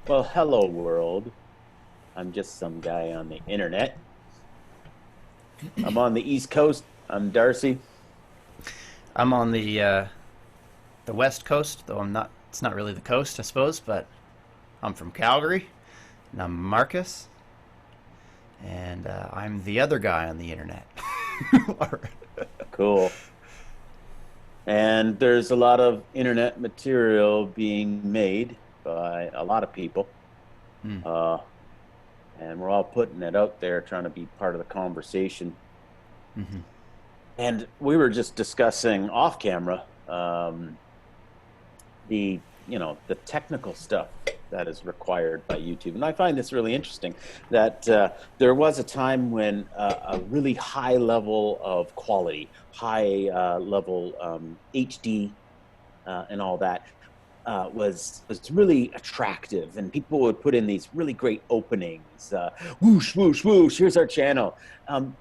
Well, hello world. I'm just some guy on the internet. I'm on the East Coast. I'm Darcy. I'm on the West Coast, though I'm not. It's not really the coast, I suppose, but I'm from Calgary, and I'm Marcus, and I'm the other guy on the internet. Cool. And there's a lot of internet material being made by a lot of people. Hmm. Uh, and we're all putting it out there, trying to be part of the conversation. Mm-hmm. And we were just discussing off camera the technical stuff that is required by YouTube. And I find this really interesting that there was a time when a really high level of quality, high level HD and all that was really attractive, and people would put in these really great openings. Whoosh, whoosh, whoosh! Here's our channel. Um,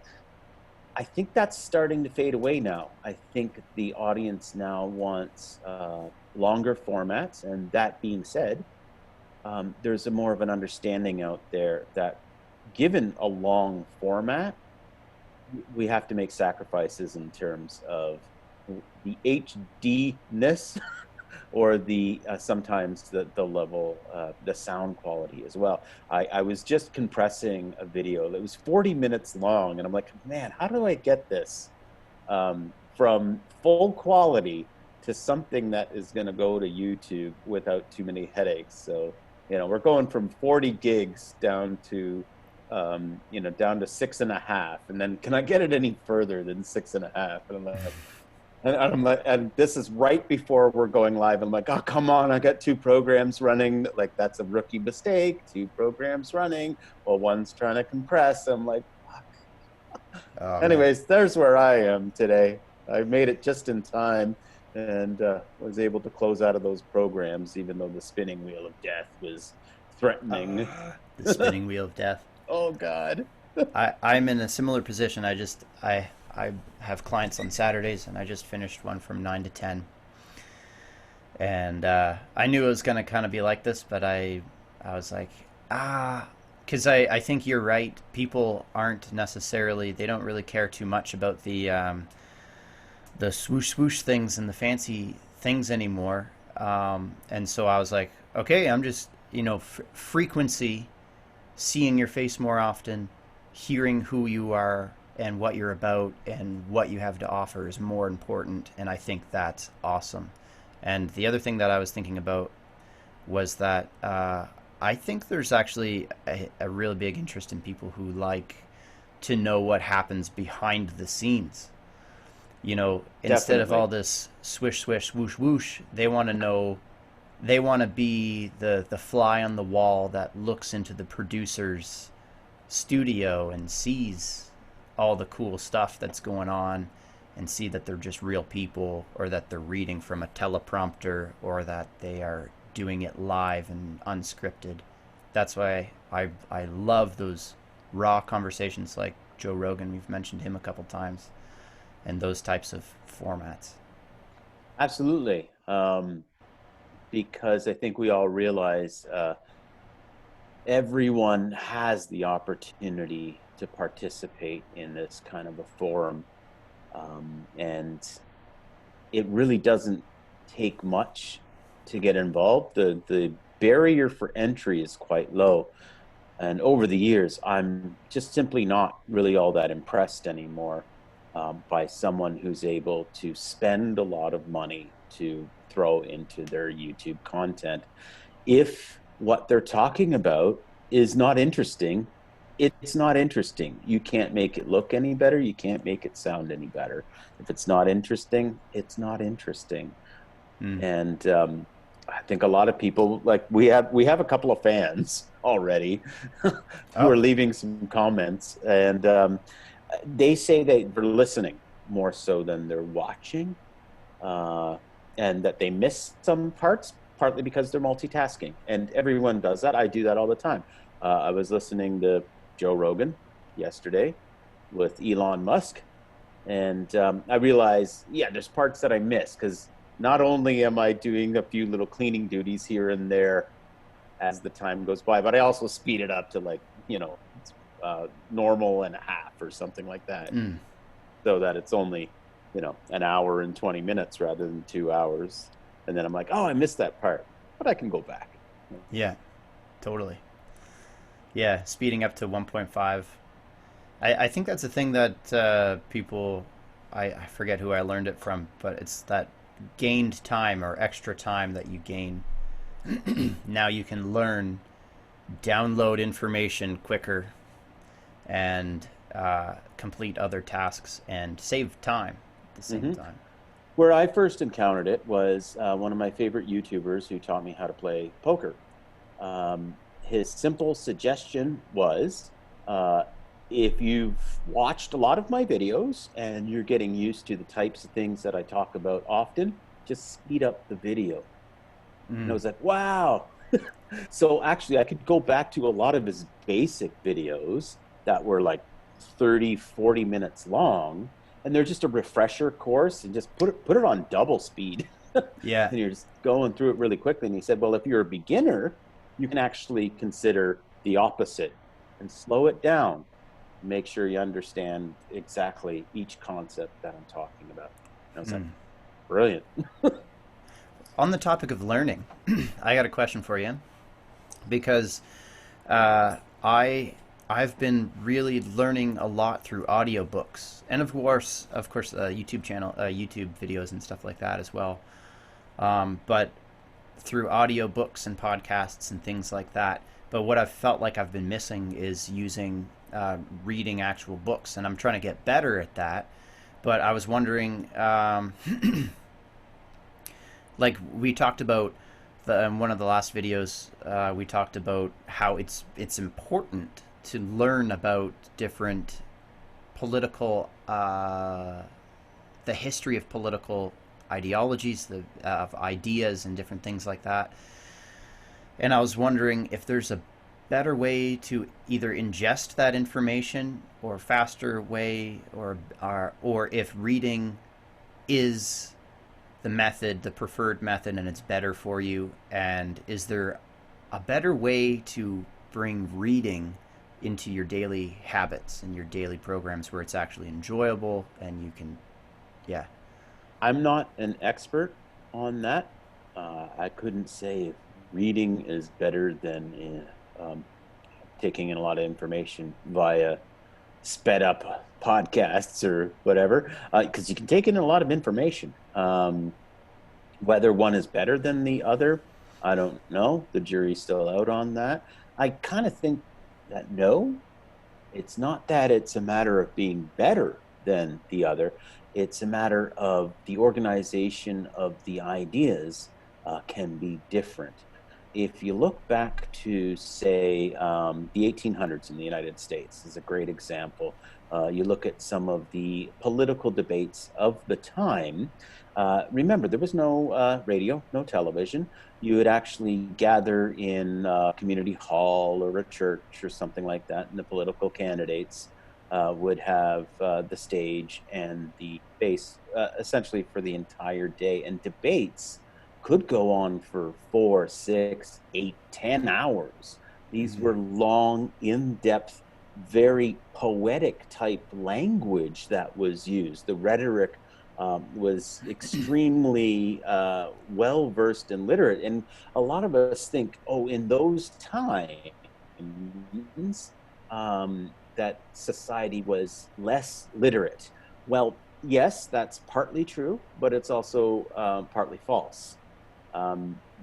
I think that's starting to fade away now. I think the audience now wants longer formats. And that being said, there's a more of an understanding out there that given a long format, we have to make sacrifices in terms of the HD-ness or the sometimes the level, the sound quality as well. I was just compressing a video that was 40 minutes long, and I'm like, man, how do I get this from full quality to something that is going to go to YouTube without too many headaches? So, we're going from 40 gigs down to 6.5. And then can I get it any further than 6.5? And I'm like, and this is right before we're going live. I'm like, oh, come on. I got two programs running. Like, that's a rookie mistake. Two programs running. Well, one's trying to compress. I'm like, Oh man. anyways, there's where I am today. I made it just in time and was able to close out of those programs, even though the spinning wheel of death was threatening. The spinning wheel of death. Oh, God. I'm in a similar position. I have clients on Saturdays, and I just finished one from 9 to 10, and I knew it was gonna kind of be like this, but I was like, because I think you're right. People aren't necessarily, they don't really care too much about the swoosh swoosh things and the fancy things anymore. And so I was like, okay, I'm just, frequency, seeing your face more often, hearing who you are and what you're about and what you have to offer is more important. And I think that's awesome. And the other thing that I was thinking about was that I think there's actually a really big interest in people who like to know what happens behind the scenes. Instead of all Definitely. this swish, swish, whoosh, whoosh, they want to know, they want to be the fly on the wall that looks into the producer's studio and sees all the cool stuff that's going on and see that they're just real people, or that they're reading from a teleprompter, or that they are doing it live and unscripted. That's why I love those raw conversations like Joe Rogan. We've mentioned him a couple times, and those types of formats. Absolutely. Because I think we all realize everyone has the opportunity to participate in this kind of a forum. And it really doesn't take much to get involved. The barrier for entry is quite low. And over the years, I'm just simply not really all that impressed anymore by someone who's able to spend a lot of money to throw into their YouTube content. If what they're talking about is not interesting, it's not interesting. You can't make it look any better. You can't make it sound any better. If it's not interesting, it's not interesting. Mm. And I think a lot of people, like, we have a couple of fans already who Oh, are leaving some comments, and they say they're listening more so than they're watching, uh, and that they miss some parts, partly because they're multitasking. And everyone does that. I do that all the time. I was listening to Joe Rogan yesterday with Elon Musk, and I realized, yeah, there's parts that I miss because not only am I doing a few little cleaning duties here and there as the time goes by, but I also speed it up to like, normal and a half or something like that, Mm, so that it's only, an hour and 20 minutes rather than 2 hours. And then I'm like, oh, I missed that part, but I can go back. yeah, totally. Yeah, speeding up to 1.5. I think that's a thing that people, I forget who I learned it from, but it's that gained time or extra time that you gain. Now you can learn, download information quicker, and complete other tasks and save time at the same Hmm. time. Where I first encountered it was one of my favorite YouTubers who taught me how to play poker. His simple suggestion was, uh, if you've watched a lot of my videos and you're getting used to the types of things that I talk about often, just speed up the video. And I Mm, was like, wow. So actually, I could go back to a lot of his basic videos that were like 30, 40 minutes long, and they're just a refresher course, and just put it on double speed. yeah. And you're just going through it really quickly. And he said, well, if you're a beginner, you can actually consider the opposite and slow it down. Make sure you understand exactly each concept that I'm talking about. And I was like, Mm. brilliant. On the topic of learning, I got a question for you because uh, I I've been really learning a lot through audiobooks and of course, YouTube channel, YouTube videos and stuff like that as well. But through audiobooks and podcasts and things like that. But what I've felt like I've been missing is using reading actual books, and I'm trying to get better at that. But I was wondering, like we talked about in one of the last videos, we talked about how it's important to learn about different political, the history of political ideologies, of ideas and different things like that. And I was wondering if there's a better way to either ingest that information or faster way, or if reading is the method, the preferred method, and it's better for you. And is there a better way to bring reading into your daily habits and your daily programs where it's actually enjoyable and you can, yeah. I'm not an expert on that. I couldn't say if reading is better than taking in a lot of information via sped up podcasts or whatever, because you can take in a lot of information. Whether one is better than the other, I don't know. The jury's still out on that. I kind of think that no, it's not that it's a matter of being better than the other. It's a matter of the organization of the ideas can be different. If you look back to, say, the 1800s in the United States is a great example. You look at some of the political debates of the time. Remember, there was no radio, no television. You would actually gather in a community hall or a church or something like that, and the political candidates would have the stage and the base essentially for the entire day. And debates could go on for 4, 6, 8, 10 hours. These Mm, were long, in-depth, very poetic type language that was used. The rhetoric was extremely well versed and literate. And a lot of us think, oh, in those times, that society was less literate. Well, yes, that's partly true, but it's also partly false.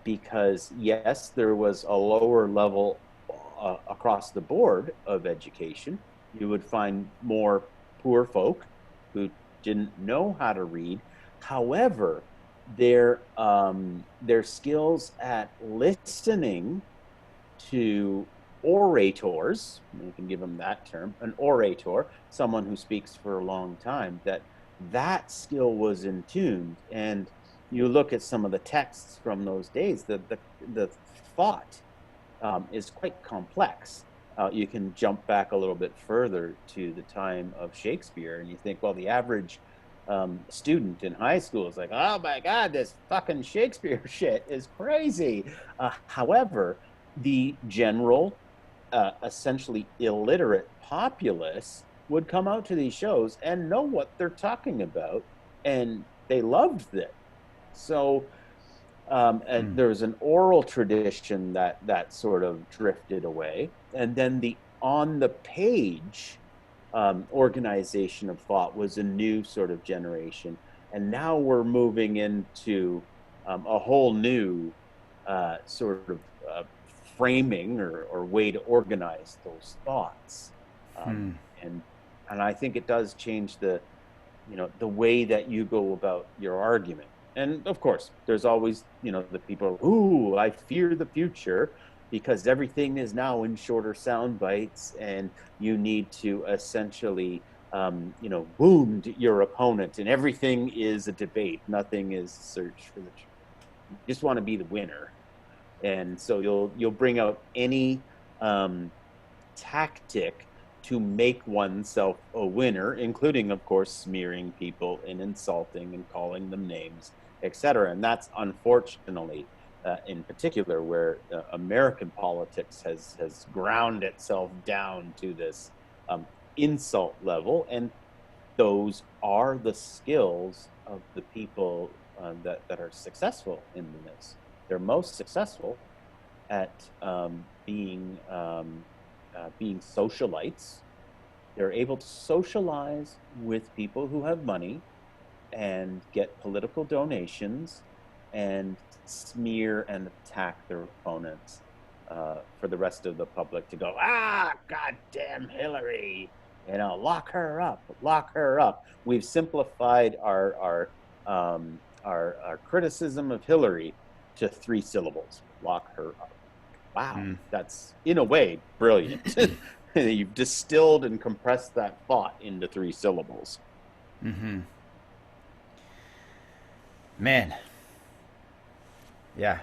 Because, yes, there was a lower level across the board of education. You would find more poor folk who didn't know how to read. However, their skills at listening to orators, you can give them that term, an orator, someone who speaks for a long time, that skill was in tune. And you look at some of the texts from those days, the thought is quite complex. You can jump back a little bit further to the time of Shakespeare, and you think, well, the average student in high school is like, oh my God, this fucking Shakespeare shit is crazy. However, the general, essentially illiterate populace would come out to these shows and know what they're talking about, and they loved it. So and Mm. there was an oral tradition that sort of drifted away, and then the on the page organization of thought was a new sort of generation, and now we're moving into a whole new sort of framing or way to organize those thoughts, Hmm. and I think it does change the way that you go about your argument. And of course, there's always the people, ooh, I fear the future because everything is now in shorter sound bites, and you need to essentially wound your opponent, and everything is a debate, nothing is search for the truth. You just want to be the winner, and so you'll bring out any um, tactic to make oneself a winner, including, of course, smearing people and insulting and calling them names, etc. And that's unfortunately, in particular, where American politics has ground itself down to this um, insult level. And those are the skills of the people that are successful in this. They're most successful at being socialites. They're able to socialize with people who have money and get political donations and smear and attack their opponents for the rest of the public to go, goddamn Hillary, lock her up, lock her up. We've simplified our criticism of Hillary to 3 syllables: lock her up. Wow, Hmm. that's in a way brilliant. You've distilled and compressed that thought into 3 syllables. Mm-hmm. Man, yeah.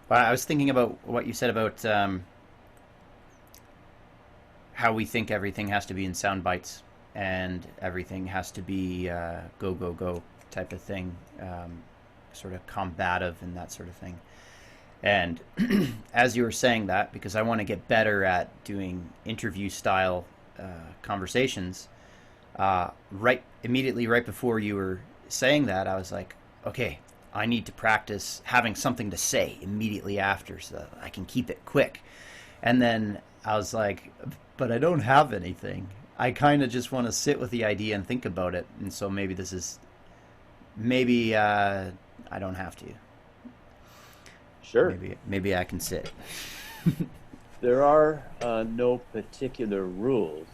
Well, I was thinking about what you said about how we think everything has to be in sound bites and everything has to be go go go type of thing, sort of combative and that sort of thing. And as you were saying that, because I want to get better at doing interview style conversations, right immediately right before you were saying that, I was like, okay, I need to practice having something to say immediately after so that I can keep it quick. And then I was like, but I don't have anything. I kind of just want to sit with the idea and think about it. And so maybe I don't have to. Sure. Maybe I can sit. There are no particular rules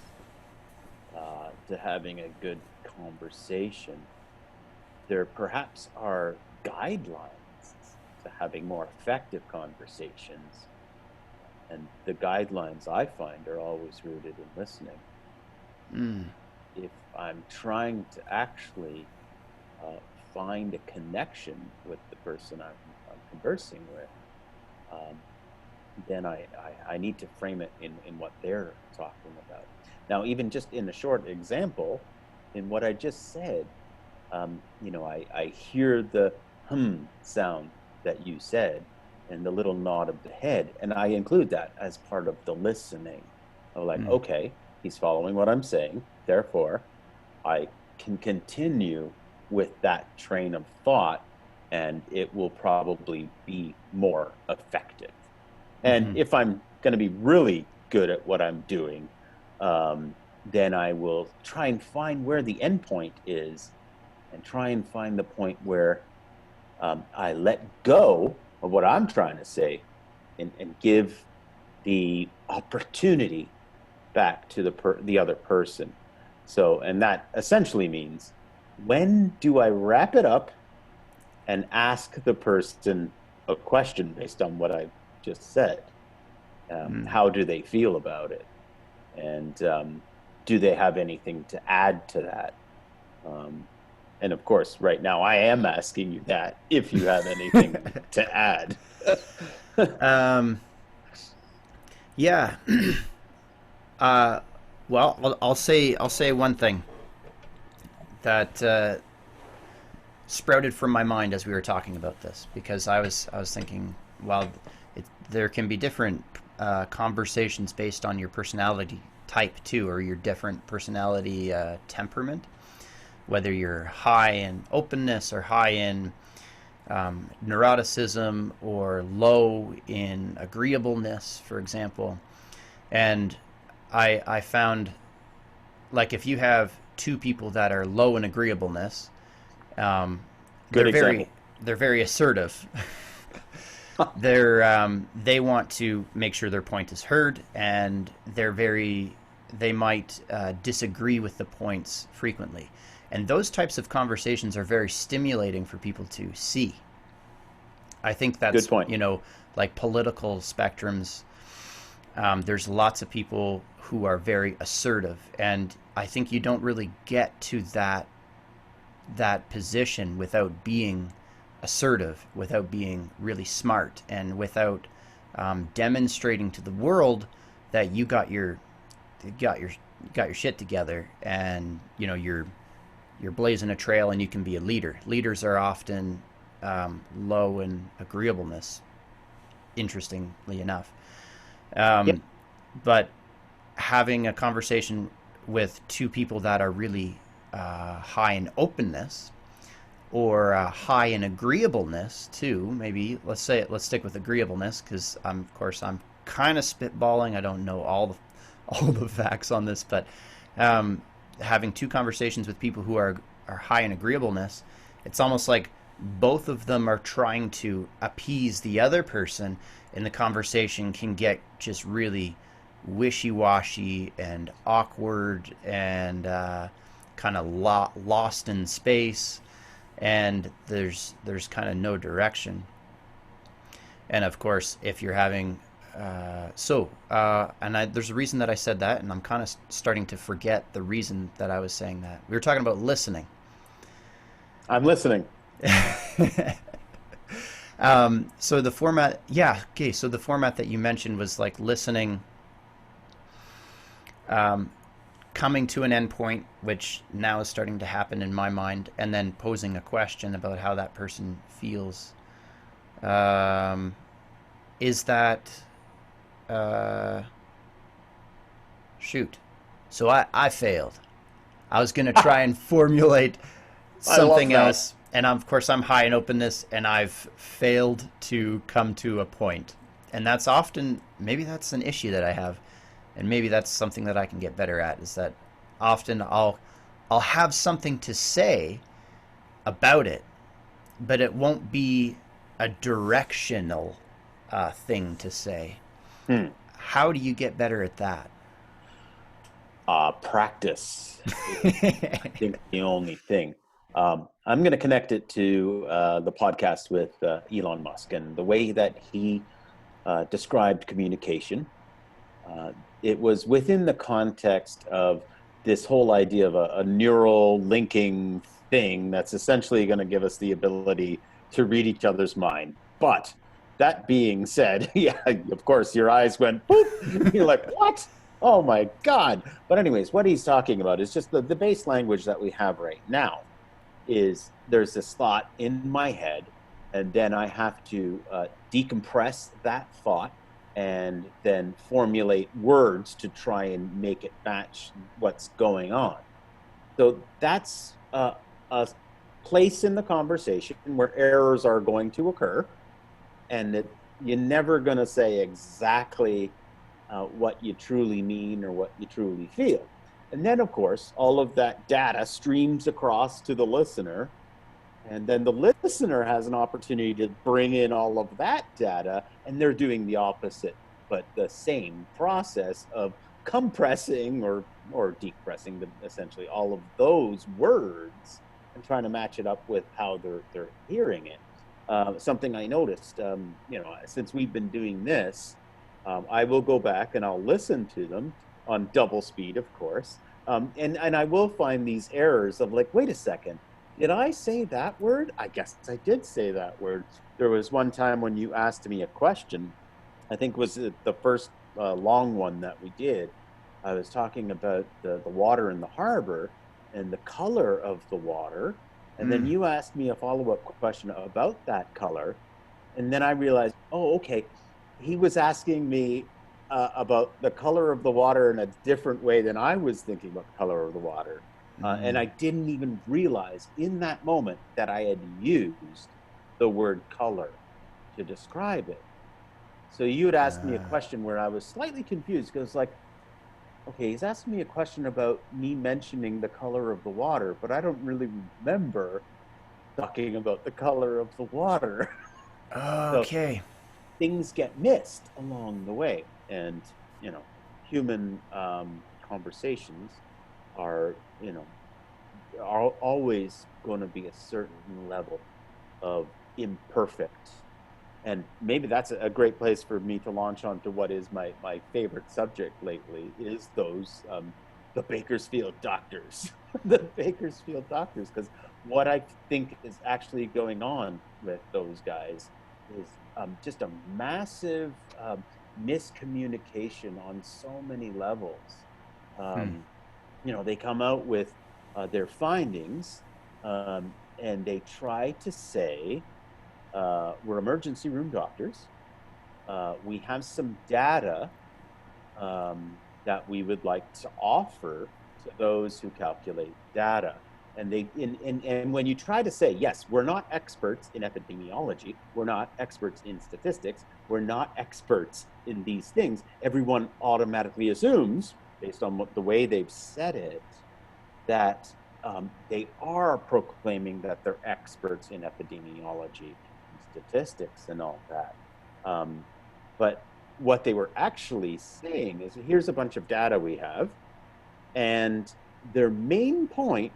to having a good conversation. There perhaps are guidelines to having more effective conversations. And the guidelines I find are always rooted in listening. Mm. If I'm trying to actually uh, find a connection with the person I'm conversing with, um, then I need to frame it in what they're talking about. Now, even just in a short example, in what I just said, I hear the sound that you said and the little nod of the head, and I include that as part of the listening. Of like, Mm. okay, he's following what I'm saying, therefore I can continue with that train of thought, and it will probably be more effective. And Mm-hmm. if I'm going to be really good at what I'm doing, then I will try and find where the end point is, and try and find the point where I let go of what I'm trying to say, and give the opportunity back to the other person. So, and that essentially means, when do I wrap it up and ask the person a question based on what I've just said? Mm. How do they feel about it? And do they have anything to add to that? Um, and of course, right now I am asking you that, if you have anything to add. um, yeah. Uh, well, I'll say one thing that sprouted from my mind as we were talking about this, because I was thinking, well, there can be different conversations based on your personality type too, or your different personality temperament. Whether you're high in openness or high in neuroticism or low in agreeableness, for example. And I found, like, if you have two people that are low in agreeableness, um, Good they're example. very they're very assertive. They want to make sure their point is heard, and they might disagree with the points frequently, and those types of conversations are very stimulating for people to see. I think Good that's, point. like political spectrums. There's lots of people who are very assertive, and I think you don't really get to that position without being assertive, without being really smart, and without demonstrating to the world that you got your shit together, and you're blazing a trail, and you can be a leader. Leaders are often low in agreeableness, interestingly enough. Yeah. Um, but having a conversation with two people that are really high in openness, or high in agreeableness too. Maybe let's stick with agreeableness, because of course I'm kind of spitballing. I don't know all the facts on this, but um, having two conversations with people who are high in agreeableness, it's almost like both of them are trying to appease the other person, and the conversation can get just really wishy-washy and awkward and kind of lost in space, and there's kind of no direction. And of course, if you're having there's a reason that I said that, and I'm kind of starting to forget the reason that I was saying that. We were talking about listening. I'm listening. So the format, yeah, okay. So the format that you mentioned was like listening, um, coming to an endpoint, which now is starting to happen in my mind, and then posing a question about how that person feels. Um, is that uh, shoot? So I failed. I was going to try and formulate I love something that. else, and of course I'm high in openness, and I've failed to come to a point. And that's often, maybe that's an issue that I have, and maybe that's something that I can get better at. Is that often I'll have something to say about it, but it won't be a directional thing to say. Hmm. How do you get better at that? Practice is, I think, the only thing. I'm going to connect it to the podcast with Elon Musk and the way that he described communication. Uh, it was within the context of this whole idea of a neural linking thing that's essentially going to give us the ability to read each other's mind. But that being said, yeah, of course, your eyes went boop. You're like, what? Oh my God. But, anyways, what he's talking about is just the base language that we have right now is there's this thought in my head, and then I have to decompress that thought and then formulate words to try and make it match what's going on. So that's a place in the conversation where errors are going to occur, and you're never going to say exactly what you truly mean or what you truly feel. And then, of course, all of that data streams across to the listener. And then the listener has an opportunity to bring in all of that data, and they're doing the opposite, but the same process of compressing or decompressing essentially all of those words and trying to match it up with how they're hearing it. Something I noticed, since we've been doing this, I will go back and I'll listen to them on double speed, of course, and I will find these errors of like, wait a second, did I say that word? I guess I did say that word. There was one time when you asked me a question. I think was it the first long one that we did. I was talking about the water in the harbor and the color of the water, and then Mm. you asked me a follow up question about that color, and then I realized, oh, okay, he was asking me about the color of the water in a different way than I was thinking about the color of the water. And I didn't even realize in that moment that I had used the word color to describe it. So you had asked me a question where I was slightly confused because, like, okay, he's asking me a question about me mentioning the color of the water, but I don't really remember talking about the color of the water. So Okay. things get missed along the way. And, human conversations are, are always going to be a certain level of imperfect. And maybe that's a great place for me to launch onto what is my favorite subject lately is those the Bakersfield doctors, the Bakersfield doctors, because what I think is actually going on with those guys is just a massive miscommunication on so many levels. Um, they come out with their findings, and they try to say we're emergency room doctors. We have some data that we would like to offer to those who calculate data. And when you try to say, yes, we're not experts in epidemiology, we're not experts in statistics, we're not experts in these things, everyone automatically assumes, based on the way they've said it, that they are proclaiming that they're experts in epidemiology and statistics and all that. But what they were actually saying is here's a bunch of data we have. And their main point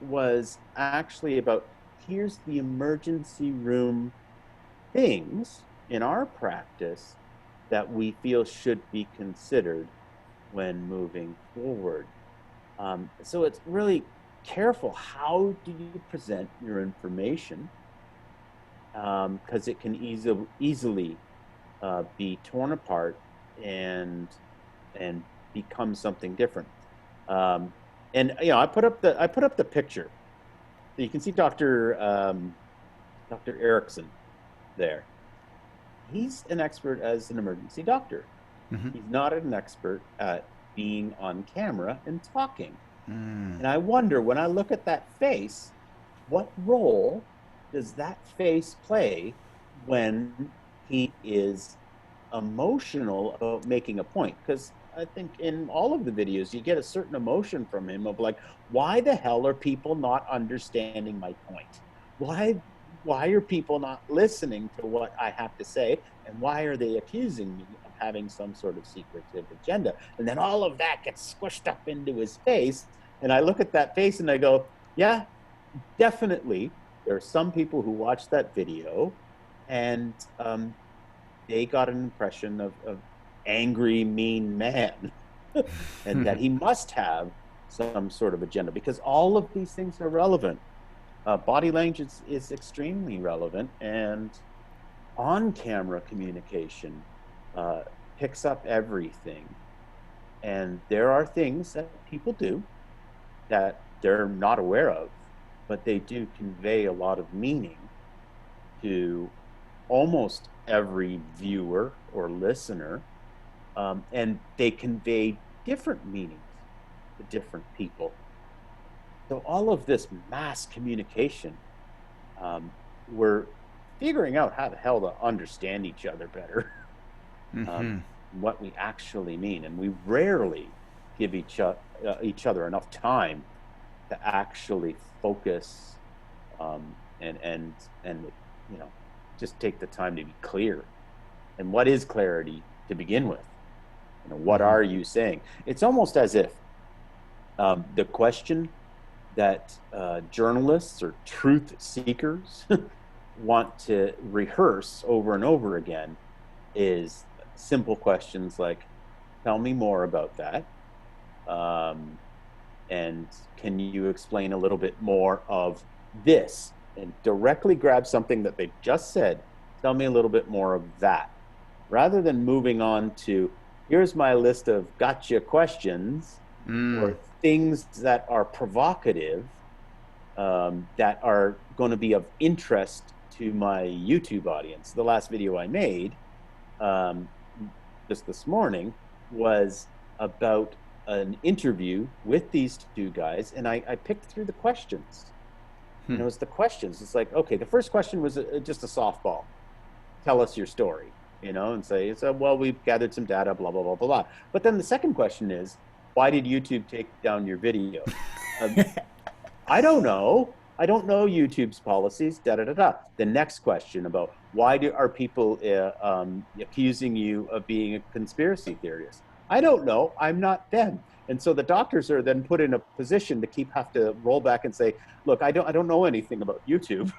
was actually about here's the emergency room things in our practice that we feel should be considered when moving forward. So it's really careful. How do you present your information? Because it can easily be torn apart and and become something different. Um, and I put up the picture. So you can see Dr. Erickson there. He's an expert as an emergency doctor. He's not an expert at being on camera and talking. And I wonder when I look at that face, what role does that face play when he is emotional about making a point? Because I think in all of the videos, you get a certain emotion from him of like, why the hell are people not understanding my point? Why why are people not listening to what I have to say? And why are they accusing me of having some sort of secretive agenda? And then all of that gets squished up into his face. And I look at that face and I go, yeah, definitely. There are some people who watch that video and they got an impression of angry, mean man, and that he must have some sort of agenda because all of these things are relevant. Body language is extremely relevant, and on camera communication uh, picks up everything. And there are things that people do that they're not aware of, but they do convey a lot of meaning to almost every viewer or listener, and they convey different meanings to different people. So all of this mass communication, we're figuring out how the hell to understand each other better, what we actually mean, and we rarely give each other enough time to actually focus and just take the time to be clear. And what is clarity to begin with? What are you saying? It's almost as if the question that journalists or truth seekers want to rehearse over and over again is simple questions like, tell me more about that. Um, and can you explain a little bit more of this? And directly grab something that they've just said. Tell me a little bit more of that. Rather than moving on to, here's my list of gotcha questions or things that are provocative, that are going to be of interest to my YouTube audience. The last video I made um, just this morning was about an interview with these two guys, and I picked through the questions, and Hmm. it was the questions. It's like, okay, the first question was just a softball. Tell us your story, and say, so, well, we've gathered some data, blah, blah, blah, blah, blah. But then the second question is, why did YouTube take down your video? Um, I don't know. I don't know YouTube's policies. Da da da da. The next question about are people accusing you of being a conspiracy theorist? I don't know. I'm not them. And so the doctors are then put in a position to have to roll back and say, look, I don't know anything about YouTube.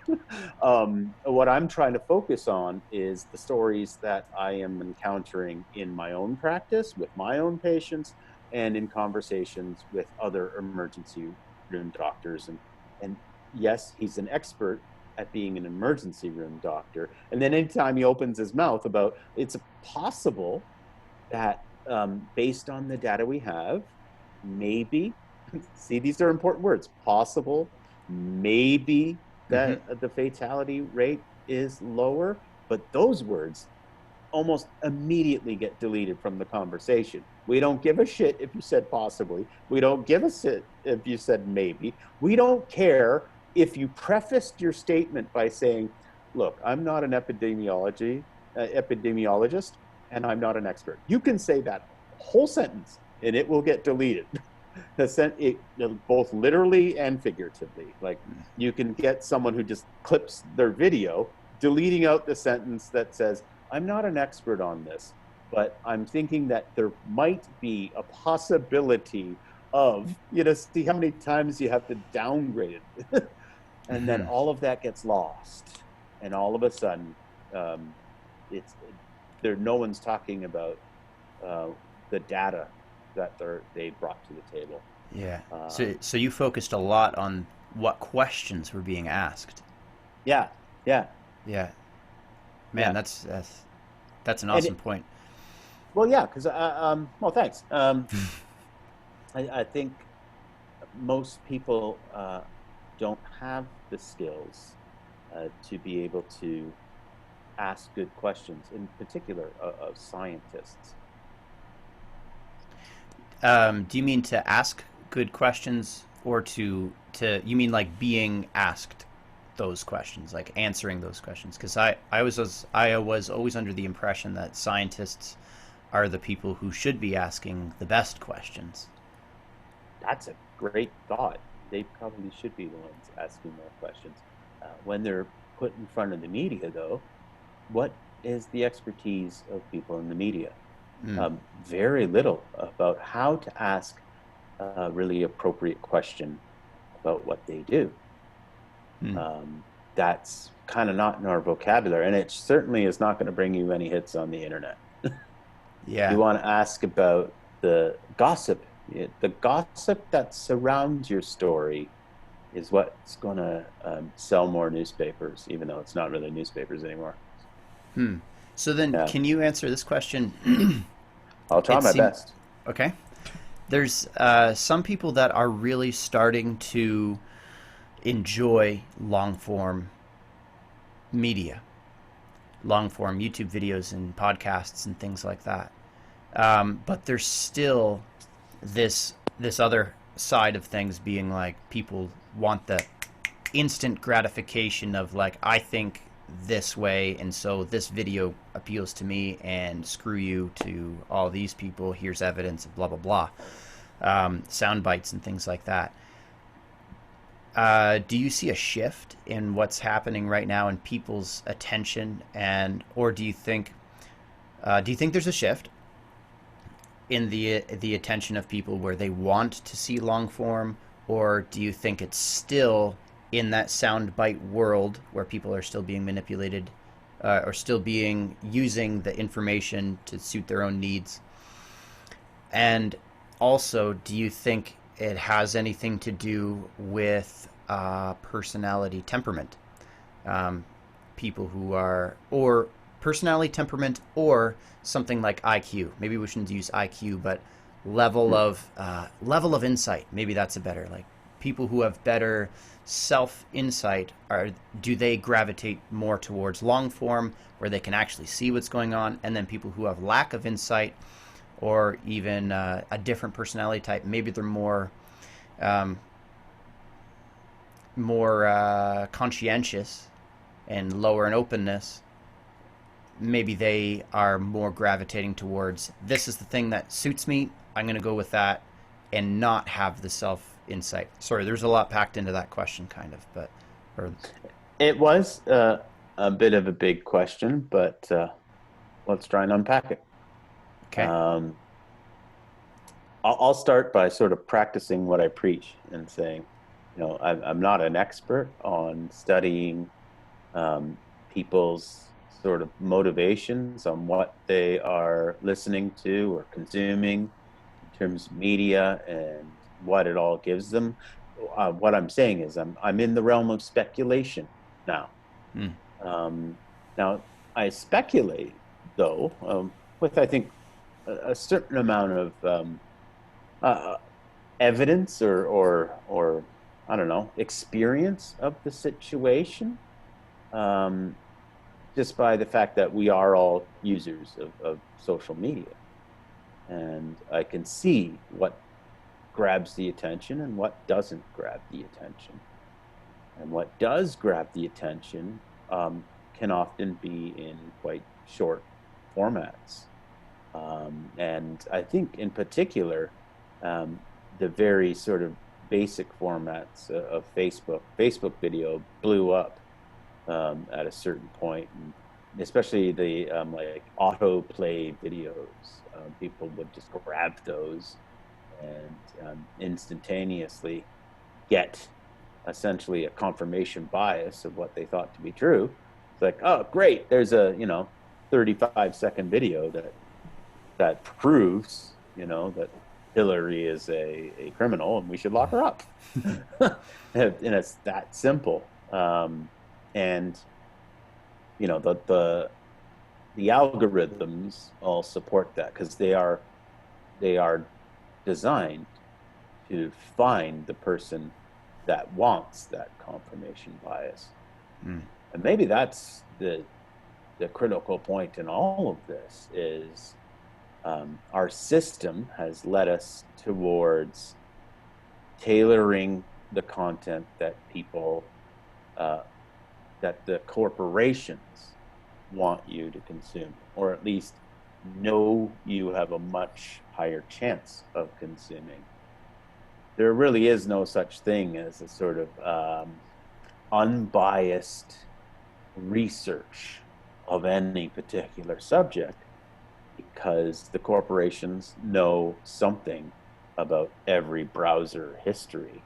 What I'm trying to focus on is the stories that I am encountering in my own practice with my own patients and in conversations with other emergency room doctors. And yes, he's an expert at being an emergency room doctor. And then anytime he opens his mouth about it's possible that based on the data we have, maybe, see, these are important words, possible, maybe Hmm. that the fatality rate is lower, but those words almost immediately get deleted from the conversation. We don't give a shit if you said possibly. We don't give a shit if you said maybe. We don't care if you prefaced your statement by saying, look, I'm not an epidemiologist, and I'm not an expert. You can say that whole sentence and it will get deleted. Both literally and figuratively. Like, you can get someone who just clips their video, deleting out the sentence that says, I'm not an expert on this, but I'm thinking that there might be a possibility of, see how many times you have to downgrade it. And then Hmm. all of that gets lost. And all of a sudden, um, it's no one's talking about uh, the data that they brought to the table. Yeah. So Um, so you focused a lot on what questions were being asked. yeah, yeah, Yeah. Man, yeah. that's an And awesome point. well, yeah, because well, thanks. I think most people don't have the skills to be able to ask good questions, in particular of scientists. Do you mean to ask good questions, or to you mean like being asked those questions, like answering those questions? Because I was always under the impression that scientists are the people who should be asking the best questions. That's a great thought. They probably should be the ones asking more questions. When they're put in front of the media, though, what is the expertise of people in the media? Mm. Very little about how to ask a really appropriate question about what they do. Mm. That's kind of not in our vocabulary, and it certainly is not going to bring you any hits on the internet. You Yeah. want to ask about the gossip that surrounds your story is what's going to sell more newspapers, even though it's not really newspapers anymore. Hmm. So then, Yeah, can you answer this question? I'll try It my seems best. okay. There's some people that are really starting to enjoy long form media, long form YouTube videos and podcasts and things like that. But there's still this other side of things being like people want the instant gratification of like I think this way and so this video appeals to me and screw you to all these people, here's evidence of blah blah blah, sound bites and things like that. Do you see a shift in what's happening right now in people's attention, and or do you think there's a shift in the attention of people where they want to see long form, or do you think it's still in that soundbite world where people are still being manipulated, or still being using the information to suit their own needs? And also, do you think it has anything to do with personality temperament? Um, People who are, or personality temperament, or something like IQ. Maybe we shouldn't use IQ, but level Hmm. of insight. Maybe that's a better like. people who have better self insight, do they gravitate more towards long form where they can actually see what's going on, and then people who have lack of insight or even a different personality type, maybe they're um, more conscientious and lower in openness, maybe they are more gravitating towards, this is the thing that suits me, I'm going to go with that, and not have the self insight. Sorry, there's a lot packed into that question, kind of, but or It was a bit of a big question, but let's try and unpack it. okay, Um, I'll start by sort of practicing what I preach and saying, I'm not an expert on studying um, people's sort of motivations on what they are listening to or consuming in terms of media and what it all gives them. What I'm saying is I'm in the realm of speculation now. mm, Um, Now I speculate though with I think a certain amount of uh, evidence or I don't know experience of the situation. Um, just by the fact that we are all users of social media. And I can see what grabs the attention and what doesn't grab the attention. And what does grab the attention can often be in quite short formats. And I think, in particular, um, the very sort of basic formats of Facebook. Facebook video blew up at a certain point, and especially the like autoplay videos. People would just grab those and instantaneously get essentially a confirmation bias of what they thought to be true. It's like, oh, great, there's a 35-second video that proves that Hillary is a criminal and we should lock her up. And it's that simple. And the algorithms all support that because they are designed to find the person that wants that confirmation bias. mm, And maybe that's the critical point in all of this is our system has led us towards tailoring the content that people uh, that the corporations want you to consume, or at least know you have a much higher chance of consuming. There really is no such thing as a sort of unbiased research of any particular subject because the corporations know something about every browser history,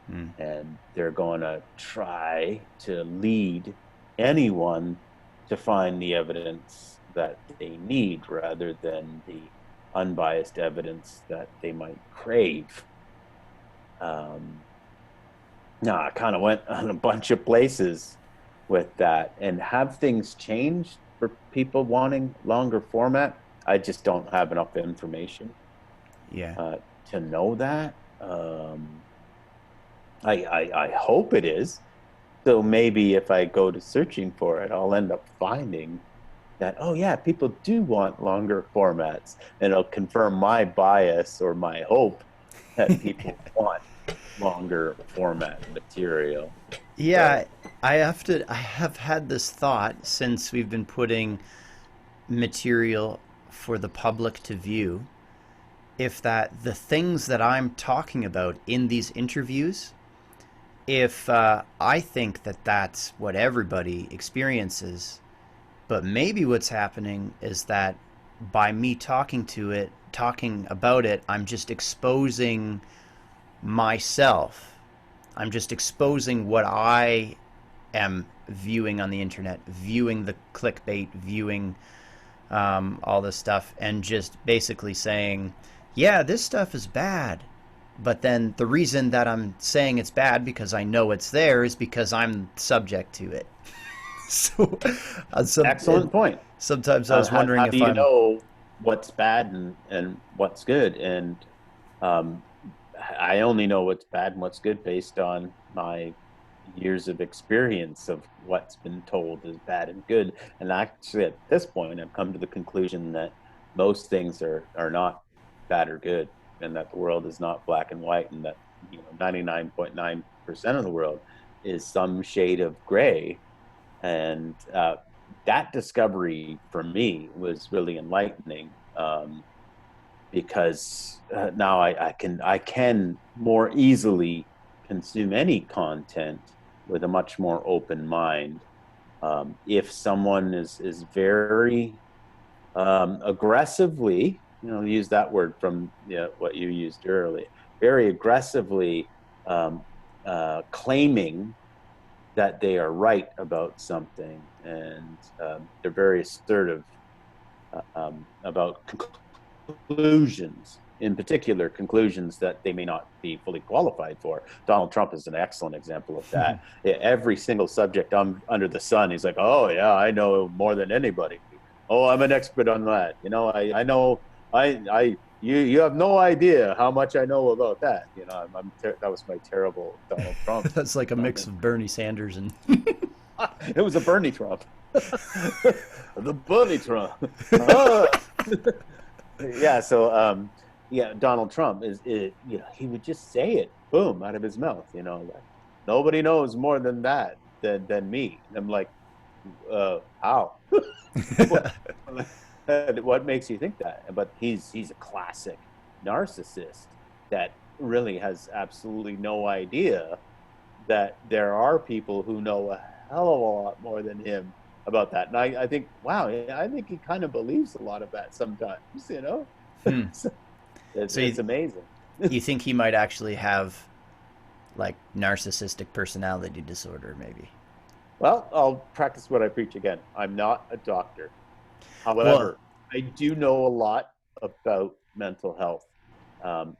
mm. and they're going to try to lead anyone to find the evidence that they need rather than the unbiased evidence that they might crave. Um, Now, I kind of went on a bunch of places with that, and have things changed for people wanting longer format? I just don't have enough information Yeah. uh, to know that. I hope it is. So maybe if I go to searching for it, I'll end up finding that, oh yeah, people do want longer formats, and it'll confirm my bias or my hope that people want longer format material. Yeah, So I have had this thought since we've been putting material for the public to view, if that the things that I'm talking about in these interviews, if I think that that's what everybody experiences, but maybe what's happening is that by me talking about it, I'm just exposing myself. I'm just exposing what I am viewing on the internet, viewing the clickbait, viewing all this stuff, and just basically saying, yeah, this stuff is bad. But then the reason that I'm saying it's bad because I know it's there is because I'm subject to it. So, excellent point. sometimes I was wondering How do if you I'm. know what's bad and what's good? And um, I only know what's bad and what's good based on my years of experience of what's been told is bad and good. And actually, at this point, I've come to the conclusion that most things are not bad or good, and that the world is not black and white, and that 99.9% of the world is some shade of gray. And that discovery for me was really enlightening. Because now I can more easily consume any content with a much more open mind. If someone is very aggressively, use that word from what you used earlier, very aggressively claiming that they are right about something, and they're very assertive about conclusions, in particular conclusions that they may not be fully qualified for. Donald Trump is an excellent example of that. Every single subject under the sun, he's like, "Oh yeah, I know more than anybody. Oh, I'm an expert on that. I know. You have no idea how much I know about that. That was my terrible Donald Trump That's like a mix comment. of Bernie Sanders and It was a Bernie Trump, the Bernie Trump. Ah. Yeah, so yeah, Donald Trump he would just say it, boom, out of his mouth, like nobody knows more than that than me. And I'm like, how? what, what makes you think that? But he's a classic narcissist that really has absolutely no idea that there are people who know a hell of a lot more than him about that. And I think, wow, I think he kind of believes a lot of that sometimes, hmm. So So it's amazing. you think he might actually have like narcissistic personality disorder, maybe? Well, I'll practice what I preach again. I'm not a doctor. Well, However, I do know a lot about mental health.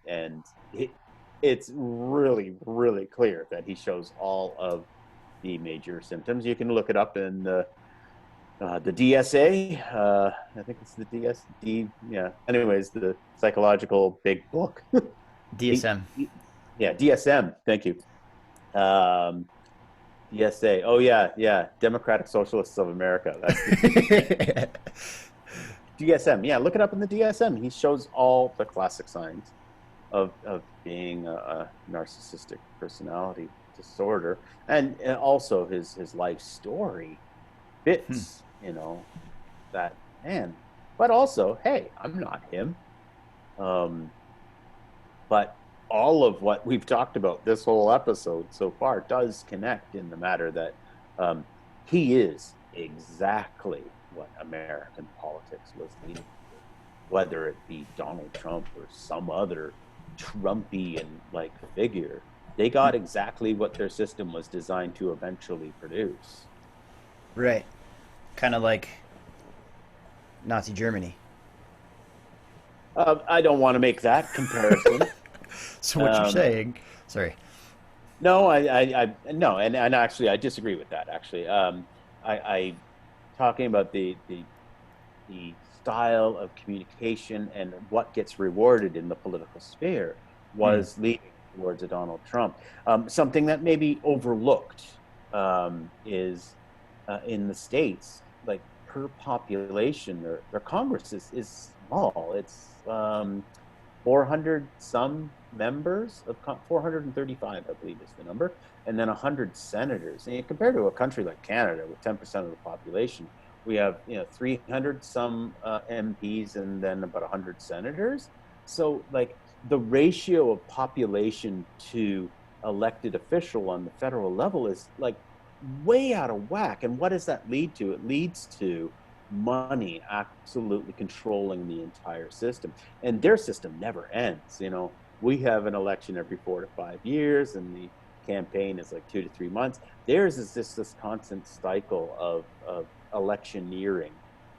And it's really, really clear that he shows all of the major symptoms. You can look it up in the DSA. I think it's the DSD. Yeah. Anyways, the psychological big book. he, DSM. he, yeah, DSM. Thank you. Um, DSA. Oh yeah, yeah. Democratic Socialists of America. That's the DSM. Yeah, look it up in the DSM. He shows all the classic signs of being a narcissistic personality disorder, and also his life story Hmm. fits, that man. But also, hey, I'm not him. Um, but all of what we've talked about this whole episode so far does connect in the matter that um, he is exactly what American politics was leading to, whether it be Donald Trump or some other Trumpian like figure. They got exactly what their system was designed to eventually produce. Right. Kind of like Nazi Germany. I don't want to make that comparison. So what you're Um, saying? Sorry. no, no, and actually, I disagree with that. Actually, I talking about the style of communication and what gets rewarded in the political sphere Hmm. was leading towards a Donald Trump. Something that may be overlooked is in the states, like per population, their Congress is small. It's 400 some members of 435, I believe is the number, and then 100 senators. And compared to a country like Canada with 10% of the population, we have 300 some MPs and then about 100 senators. So like the ratio of population to elected official on the federal level is like way out of whack. And what does that lead to? It leads to money absolutely controlling the entire system, and their system never ends. We have an election every 4 to 5 years, and the campaign is like 2 to 3 months. Theirs is just this constant cycle of electioneering,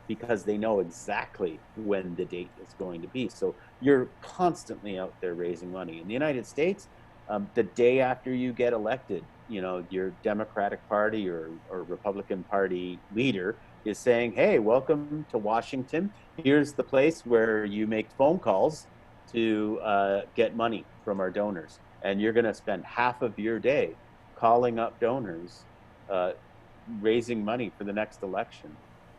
because they know exactly when the date is going to be. So you're constantly out there raising money. In the United States, the day after you get elected, your Democratic Party or Republican Party leader is saying, "Hey, welcome to Washington. Here's the place where you make phone calls to get money from our donors. And you're going to spend half of your day calling up donors, uh, raising money for the next election.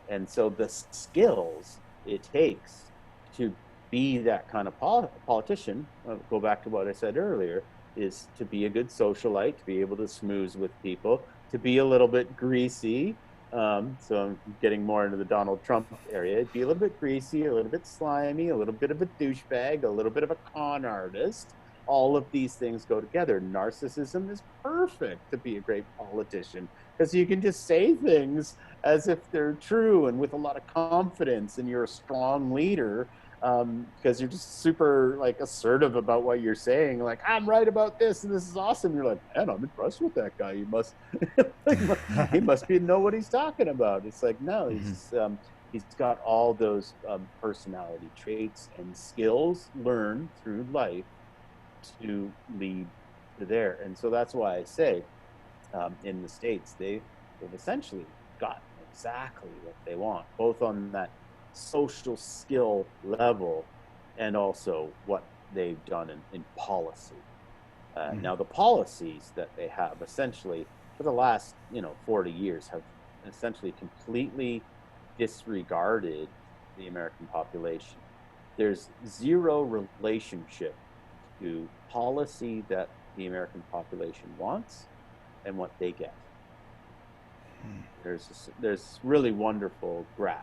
And so the skills it takes to be that kind of politician, go back to what I said earlier, is to be a good socialite, to be able to schmooze with people, to be a little bit greasy. So I'm getting more into the Donald Trump area. Be a little bit greasy, a little bit slimy, a little bit of a douchebag, a little bit of a con artist. All of these things go together. Narcissism is perfect to be a great politician because you can just say things as if they're true and with a lot of confidence, and you're a strong leader because you're just super like assertive about what you're saying. Like, I'm right about this, and this is awesome. You're like, man, I'm impressed with that guy. He must, he must be know what he's talking about. It's like, no, Hmm. he's got all those personality traits and skills learned through life to lead to there. And so that's why I say in the States, they've essentially got exactly what they want, both on that social skill level and also what they've done in policy. Hmm. Now, the policies that they have essentially for the last 40 years have essentially completely disregarded the American population. There's zero relationship to policy that the American population wants and what they get. There's really wonderful graph.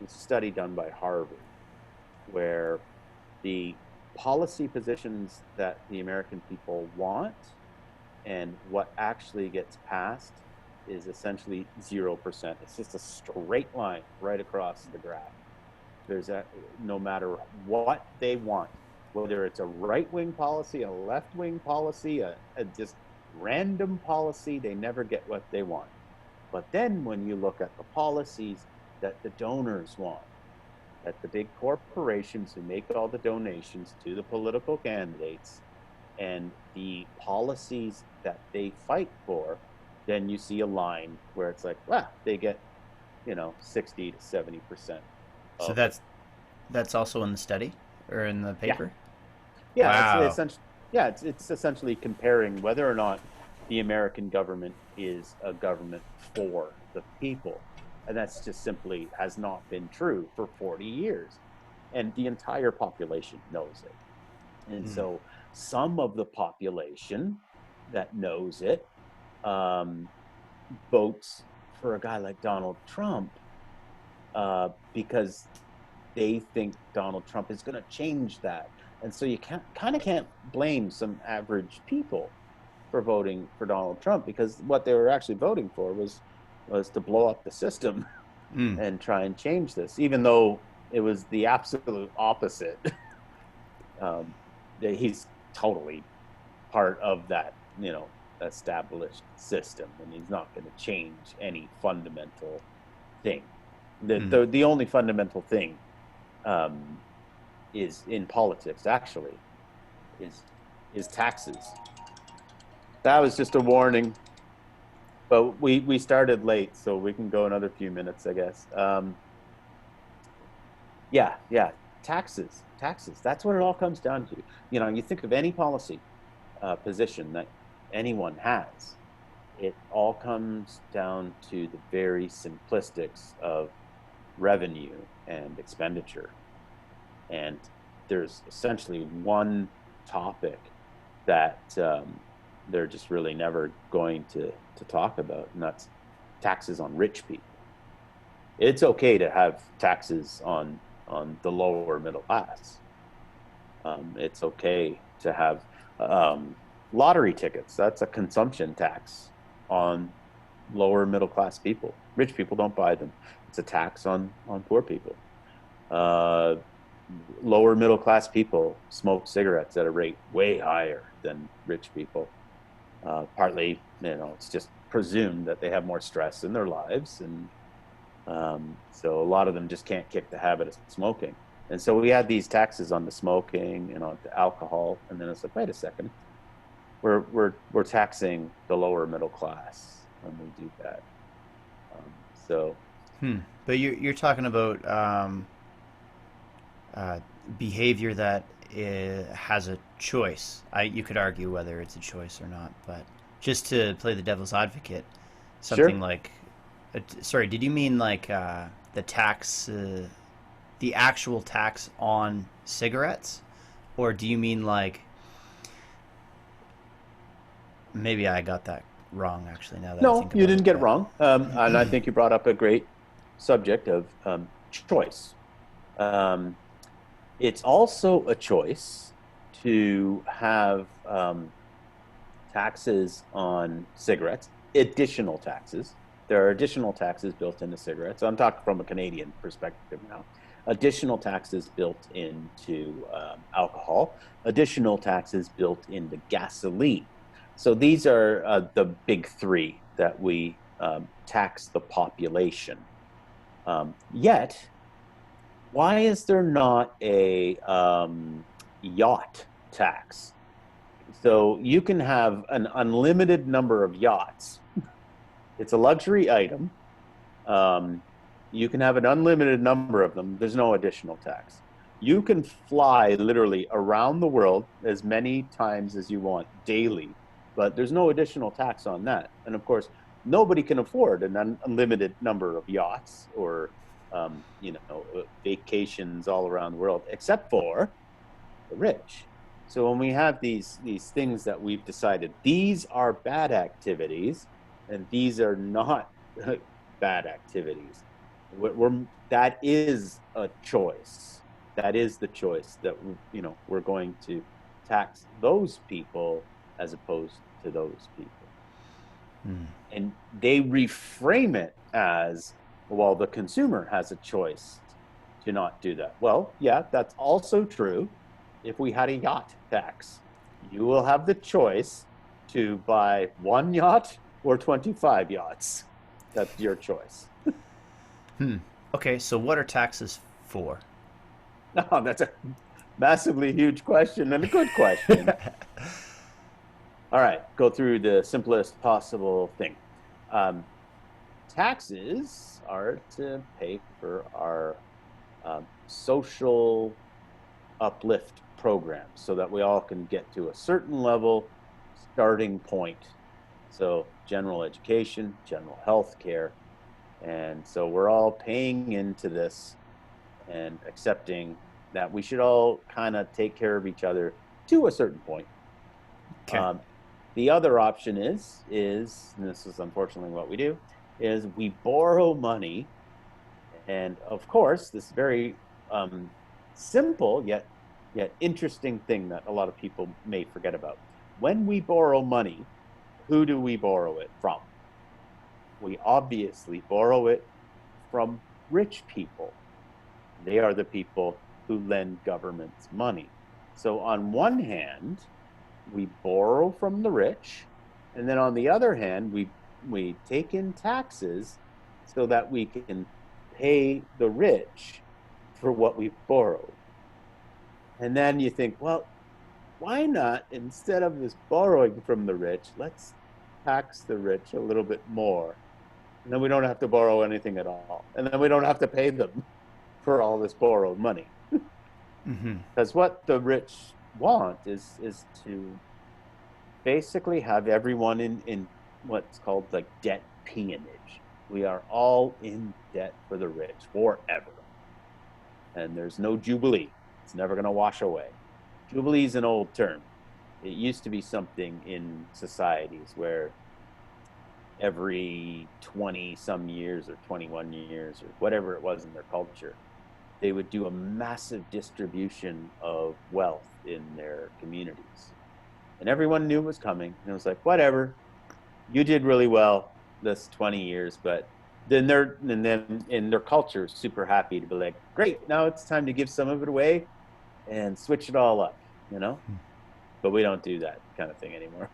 It's a study done by Harvard where the policy positions that the American people want and what actually gets passed is essentially 0%. It's just a straight line right across the graph. There's a no matter what they want, whether it's a right wing policy, a left wing policy, a just random policy, they never get what they want. But then when you look at the policies that the donors want, that the big corporations who make all the donations to the political candidates and the policies that they fight for, then you see a line where it's like, well, they get, 60 to 70% So of it. that's also in the study or in the Yeah. paper. Yeah. It's Wow. essentially, yeah, it's essentially comparing whether or not the American government is a government for the people. And that's just simply has not been true for 40 years. And the entire population knows it. And Mm. so some of the population that knows it um, votes for a guy like Donald Trump because they think Donald Trump is going to change that. And so you can't blame some average people for voting for Donald Trump because what they were actually voting for was to blow up the system Mm. and try and change this, even though it was the absolute opposite. um, he's totally part of that, established system, and he's not going to change any fundamental thing. The, Mm. the the only fundamental thing um, is in politics actually is is taxes. That was just a warning, but we started late, so we can go another few minutes, I guess. Yeah, taxes. That's what it all comes down to. You think of any policy position that anyone has, it all comes down to the very simplistics of revenue and expenditure. And there's essentially one topic that they're just really never going to talk about, and that's taxes on rich people. It's okay to have taxes on the lower middle class. It's okay to have um, lottery tickets. That's a consumption tax on lower middle class people. Rich people don't buy them. It's a tax on poor people. Uh, Lower middle class people smoke cigarettes at a rate way higher than rich people. Partly, it's just presumed that they have more stress in their lives, and so a lot of them just can't kick the habit of smoking. And so we had these taxes on the smoking and on the alcohol, and then it's like, wait a second, we're taxing the lower middle class when we do that. So Hmm. But you're talking about behavior that has a choice. You could argue whether it's a choice or not, but just to play the devil's advocate, something Sure. like, sorry, did you mean like the actual tax on cigarettes, or do you mean like maybe I got that wrong? Actually, now that I No, think you about it, didn't get it but wrong. And I think you brought up a great subject of choice. Um, it's also a choice to have taxes on cigarettes, additional taxes. There are additional taxes built into cigarettes. I'm talking from a Canadian perspective now. Additional taxes built into alcohol, additional taxes built into gasoline. So these are the big three that we tax the population. Yet, why is there not a yacht tax? So you can have an unlimited number of yachts. It's a luxury item. Um, you can have an unlimited number of them. There's no additional tax. You can fly literally around the world as many times as you want daily, but there's no additional tax on that. And of course, nobody can afford an unlimited number of yachts or vacations all around the world, except for the rich. So when we have these things that we've decided these are bad activities and these are not bad activities, that is a choice. That is the choice that we're going to tax those people as opposed to those people. hmm. And they reframe it as, well, the consumer has a choice to not do that. Well, yeah, that's also true. If we had a yacht tax, you will have the choice to buy one yacht or 25 yachts. That's your choice. Hmm. Okay, so what are taxes for? No, that's a massively huge question and a good question. All right, go through the simplest possible thing. Um, Taxes are to pay for our social uplift programs so that we all can get to a certain level starting point. So, general education, general health care. And so, we're all paying into this and accepting that we should all kind of take care of each other to a certain point. Okay. Um, the other option is, and this is unfortunately what we do, is we borrow money. And of course, this very simple yet interesting thing that a lot of people may forget about. When we borrow money, who do we borrow it from? We obviously borrow it from rich people. They are the people who lend governments money. So on one hand, we borrow from the rich, and then on the other hand, we take in taxes so that we can pay the rich for what we borrowed. And then you think, well, why not, instead of this borrowing from the rich, let's tax the rich a little bit more. And then we don't have to borrow anything at all. And then we don't have to pay them for all this borrowed money. Mm-hmm. Because what the rich want is to basically have everyone in what's called like debt peonage. We are all in debt for the rich forever. And there's no jubilee. It's never going to wash away. Jubilee is an old term. It used to be something in societies where every 20 some years or 21 years or whatever it was in their culture, they would do a massive distribution of wealth in their communities. And everyone knew it was coming. And it was like, whatever, you did really well this 20 years, but then in their culture super happy to be like, great, now it's time to give some of it away and switch it all up, you know? But we don't do that kind of thing anymore.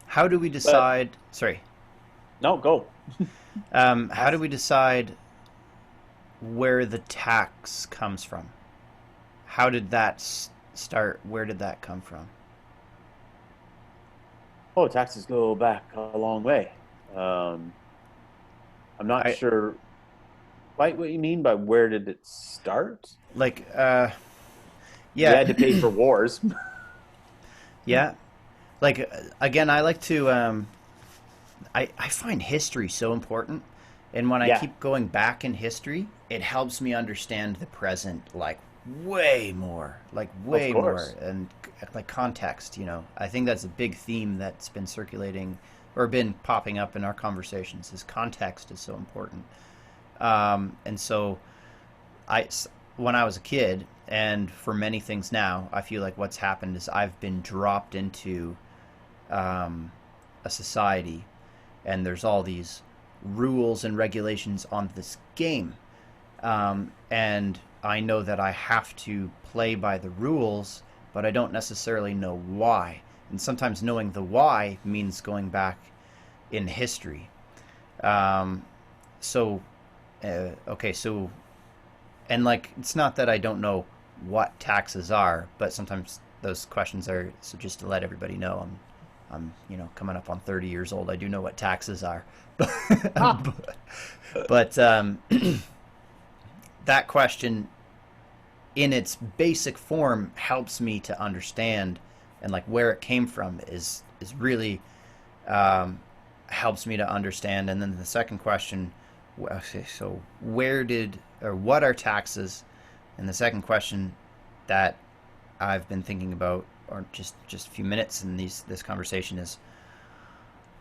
How do we But decide? Sorry. no, go. How do Ask. we decide where the tax comes from? How did that start? Where did that come from? Oh, taxes go back a long way. Um, I'm not I sure. Quite what you mean by where did it start? Like, We yeah, had to pay for wars. yeah. Like, again, I like to. I find history so important, and when I Yeah, keep going back in history, it helps me understand the present like of way more, course. and like context. I think that's a big theme that's been circulating or been popping up in our conversations. Is context is so important, and so I when I was a kid, and for many things now, I feel like what's happened is I've been dropped into um, a society, and there's all these rules and regulations on this game, and I know that I have to play by the rules, but I don't necessarily know why. And sometimes knowing the why means going back in history. Um, so, okay, so and like it's not that I don't know what taxes are, but sometimes those questions are so just to let everybody know I'm coming up on 30 years old. I do know what taxes are, Ah, but that question in its basic form helps me to understand, and like where it came from is really um, helps me to understand. And then the second question, okay, so where did or what are taxes? And the second question that I've been thinking about, or just a few minutes in this conversation, is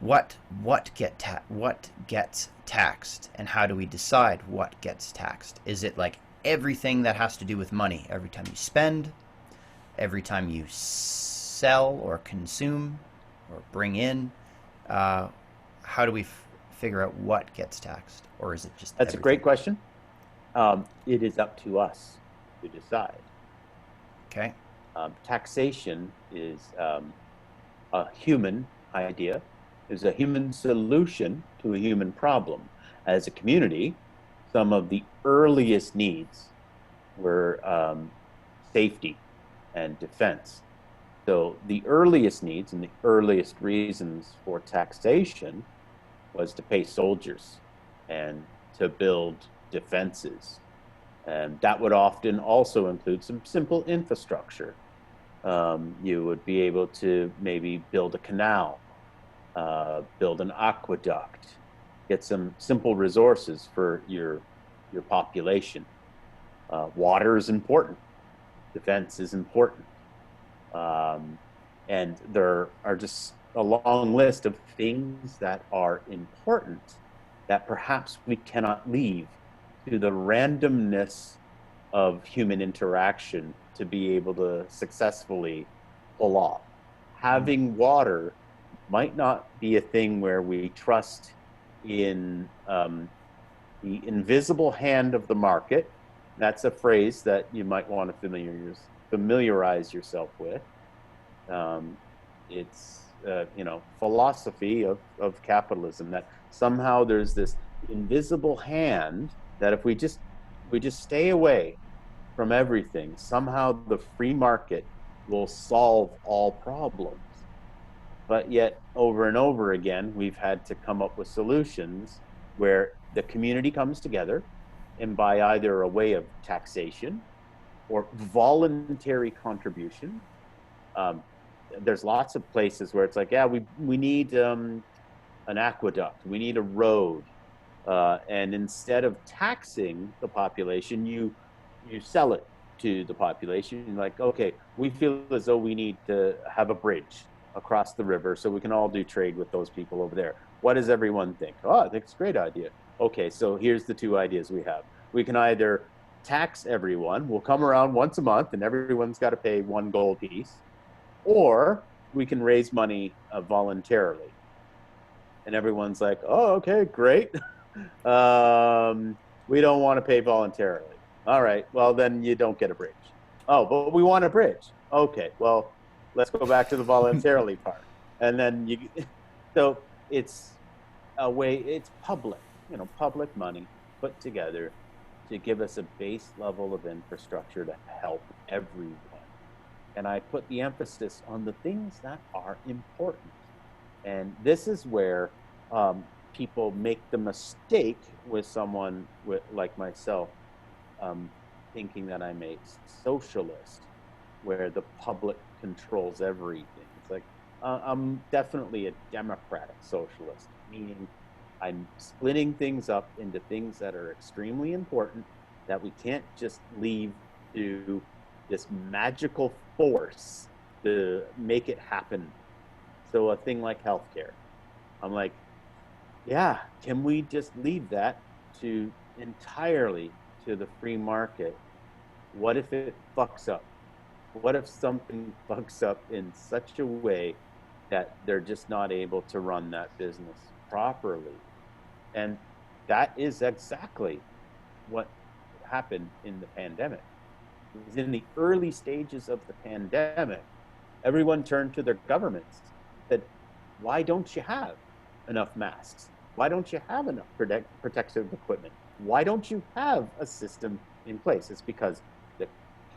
what gets taxed, and how do we decide what gets taxed? Is it like everything that has to do with money? Every time you spend, every time you sell or consume or bring in, uh, how do we figure out what gets taxed, or is it just that's a everything? great question. It is up to us to decide. Okay. Taxation is a human idea, is a human solution to a human problem. As a community, some of the earliest needs were safety and defense. So the earliest needs and the earliest reasons for taxation was to pay soldiers and to build defenses. And that would often also include some simple infrastructure. You would be able to maybe build a canal, build an aqueduct, get some simple resources for your population. Water is important. Defense is important. Um, and there are just a long list of things that are important that perhaps we cannot leave to the randomness of human interaction to be able to successfully pull off. Mm. Having water might not be a thing where we trust in the invisible hand of the market. That's a phrase that you might want to familiarize yourself with. Um, it's philosophy of capitalism that somehow there's this invisible hand that if we just stay away from everything, somehow the free market will solve all problems. But yet, over and over again, we've had to come up with solutions where the community comes together and by either a way of taxation or voluntary contribution. Um, there's lots of places where it's like, yeah, we need an aqueduct, we need a road, and instead of taxing the population, you sell it to the population. Like, okay, we feel as though we need to have a bridge across the river so we can all do trade with those people over there. What does everyone think? Oh, I think it's a great idea. Okay, so here's the two ideas we have. We can either tax everyone, we'll come around once a month and everyone's got to pay one gold piece, or we can raise money voluntarily. And everyone's like, oh, okay, great. We don't want to pay voluntarily. All right, well, then you don't get a bridge. Oh, but we want a bridge. Okay, well, let's go back to the voluntarily part. And then so it's a way, it's public, public money put together to give us a base level of infrastructure to help everyone. And I put the emphasis on the things that are important. And this is where people make the mistake with someone like myself, um, thinking that I'm a socialist, where the public controls everything. It's like I'm definitely a democratic socialist, meaning I'm splitting things up into things that are extremely important that we can't just leave to this magical force to make it happen. So a thing like healthcare, I'm like, yeah, can we just leave that to entirely to the free market? What if it fucks up? What if something fucks up in such a way that they're just not able to run that business properly? And that is exactly what happened in the pandemic. In the early stages of the pandemic, everyone turned to their governments and said, why don't you have enough masks? Why don't you have enough protective equipment? Why don't you have a system in place? It's because the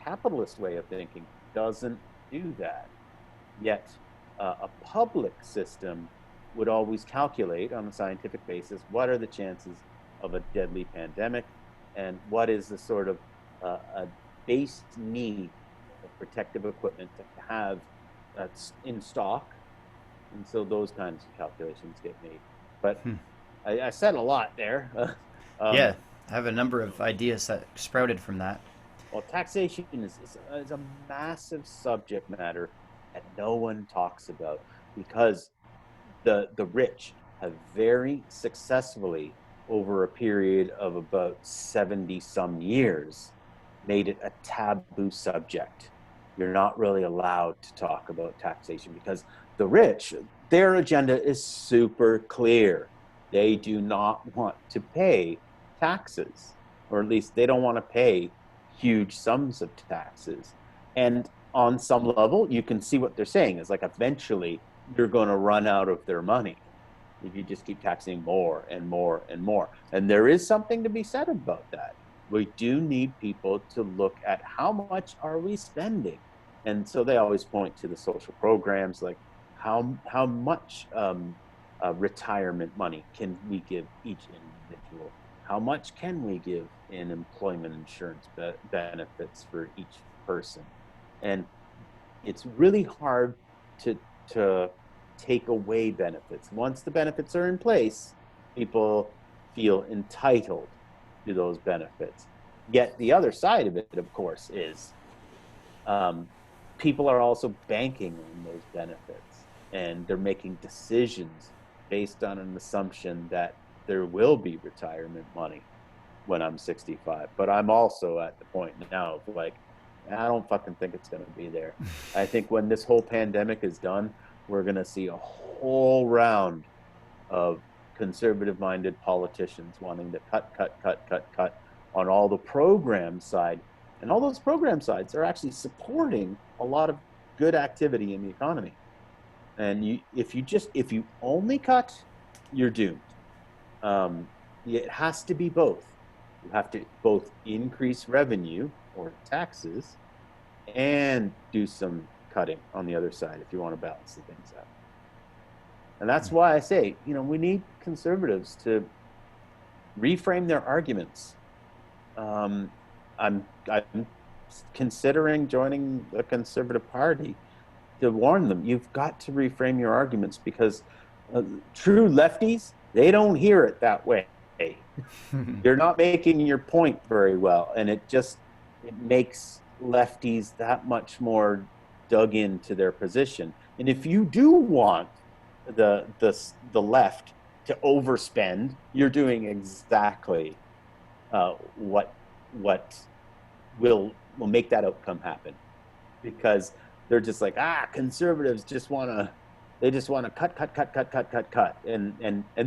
capitalist way of thinking doesn't do that. Yet a public system would always calculate on a scientific basis what are the chances of a deadly pandemic and what is the sort of a base need of protective equipment to have that's in stock. And so those kinds of calculations get made. But Hmm. I said a lot there. um, Yeah, I have a number of ideas that sprouted from that. well, taxation is a massive subject matter that no one talks about because the rich have very successfully, over a period of about 70 some years, made it a taboo subject. You're not really allowed to talk about taxation because the rich, their agenda is super clear. They do not want to pay taxes, or at least they don't want to pay huge sums of taxes. And on some level, you can see what they're saying is like eventually you're going to run out of their money if you just keep taxing more and more and more. And there is something to be said about that. We do need people to look at how much are we spending. And so they always point to the social programs like how much retirement money can we give each individual? How much can we give in employment insurance benefits for each person? And it's really hard to to take away benefits. Once the benefits are in place, people feel entitled to those benefits. Yet the other side of it, of course, is um, people are also banking on those benefits and they're making decisions based on an assumption that there will be retirement money when I'm 65. But I'm also at the point now of like, I don't fucking think it's going to be there. I think when this whole pandemic is done, we're going to see a whole round of conservative minded politicians wanting to cut on all the program side. And all those program sides are actually supporting a lot of good activity in the economy. And if you only cut, you're doomed. Um, it has to be both. You have to both increase revenue or taxes and do some cutting on the other side if you want to balance the things out. And that's why I say, we need conservatives to reframe their arguments. Um, I'm considering joining the Conservative Party to warn them. You've got to reframe your arguments because true lefties, they don't hear it that way. You're not making your point very well, and it makes lefties that much more dug into their position. And if you do want the left to overspend, you're doing exactly what will make that outcome happen because they're just like conservatives just want to cut, and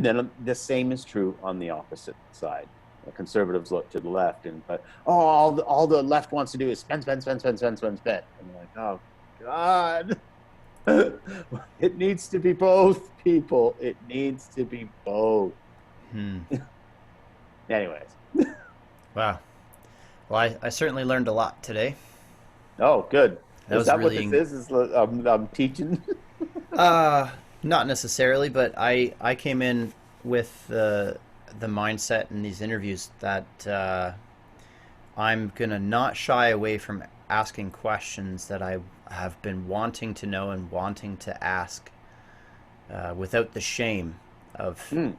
then the same is true on the opposite side. Conservatives look to the left and but all the left wants to do is spend, and they're like, oh God, it needs to be both, people. It needs to be both. Hmm. Anyways, Wow. Well, I certainly learned a lot today. oh good. That Is was that what this really is? I'm teaching. uh not necessarily, but I came in with the mindset in these interviews that I'm gonna not shy away from asking questions that I have been wanting to know and wanting to ask, without the shame of Hmm.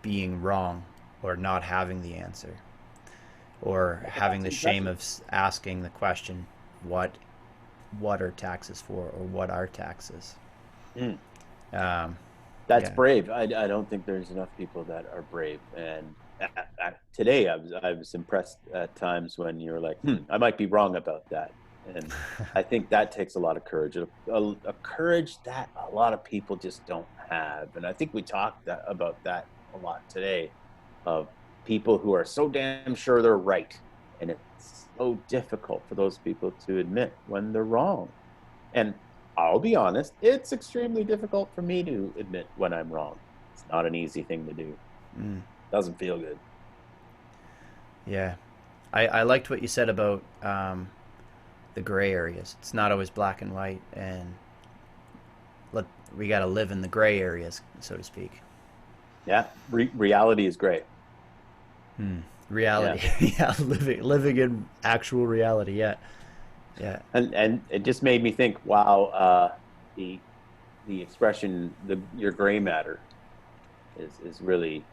being wrong or not having the answer, or Well, having that's the shame impressive. of asking the question, what what are taxes for, or what are taxes? Hmm. Um, That's yeah. brave. I don't think there's enough people that are brave. And today, I was impressed at times when you're like, I might be wrong about that. And I think that takes a lot of courage, a courage that a lot of people just don't have. And I think we talked about that a lot today, of people who are so damn sure they're right, and it's so difficult for those people to admit when they're wrong. And I'll be honest, it's extremely difficult for me to admit when I'm wrong. It's not an easy thing to do. Mm, Doesn't feel good. yeah. I liked what you said about the gray areas. It's not always black and white, and let, we got to live in the gray areas, so to speak. Yeah, reality is great. Hmm. Yeah, Reality. Yeah, living in actual reality. Yeah. Yeah. and it just made me think. Wow, the the expression your gray matter is really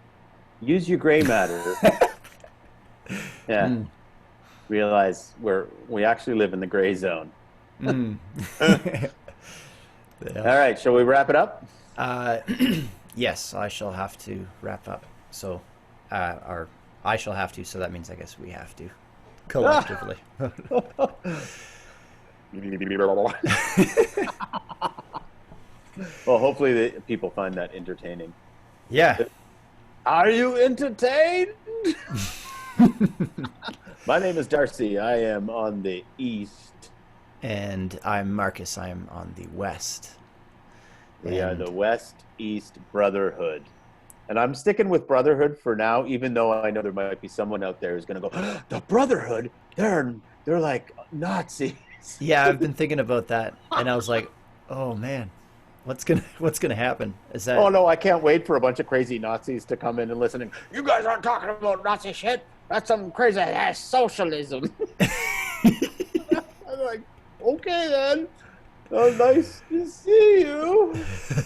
use your gray matter. Yeah, Mm. realize we actually live in the gray zone. Mm. All Yeah. right, shall we wrap it up? Uh, yes, I shall have to wrap up. So, or I shall have to. So that means I guess we have to collectively. Well, hopefully the people find that entertaining. Yeah. Are you entertained? My name is Darcy. I am on the east. And I'm Marcus. I'm on the west. We are And the West East Brotherhood. And I'm sticking with Brotherhood for now, even though I know there might be someone out there who's going to go, the Brotherhood, they're like Nazis. yeah, I've been thinking about that, and I was like, oh man, what's gonna happen? Is that Oh no, I can't wait for a bunch of crazy Nazis to come in and listen. And, you guys aren't talking about Nazi shit. That's some crazy ass socialism. I'm like, okay then. Oh, nice to see you.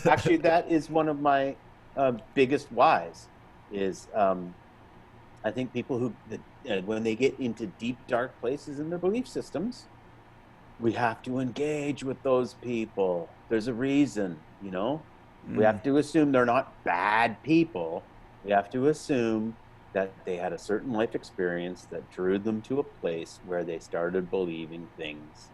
Actually, that is one of my biggest whys. Is I think people when they get into deep dark places in their belief systems, we have to engage with those people. There's a reason, you know. We mm, have to assume they're not bad people. We have to assume that they had a certain life experience that drew them to a place where they started believing things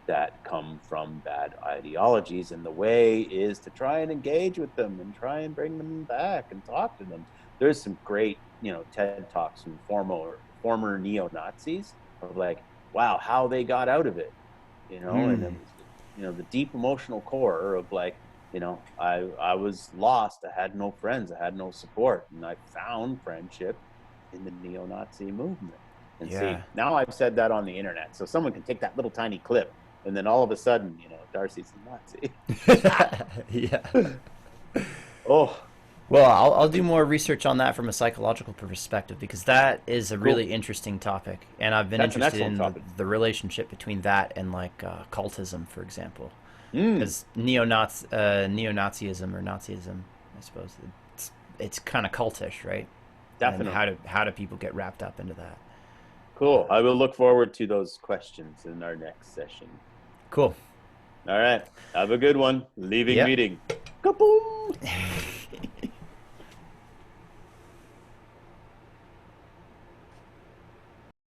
that come from bad ideologies. And the way is to try and engage with them and try and bring them back and talk to them. There's some great, TED talks from former neo Nazis of like, wow, how they got out of it, and it mm, was, the deep emotional core of like, I was lost. I had no friends. I had no support, and I found friendship in the neo-Nazi movement. And yeah, see, now I've said that on the internet, so someone can take that little tiny clip, and then all of a sudden, Darcy's a Nazi. yeah. Oh, Well, I'll do more research on that from a psychological perspective because that is a cool. really interesting topic, and I've been That's an interested excellent in topic. the relationship between that and like cultism, for example, Mm, because neo Nazism or Nazism, I suppose it's kind of cultish, right? And definitely. how do people get wrapped up into that? Cool. I will look forward to those questions in our next session. Cool. All right. Have a good one. Leaving Yep. meeting. Kaboom!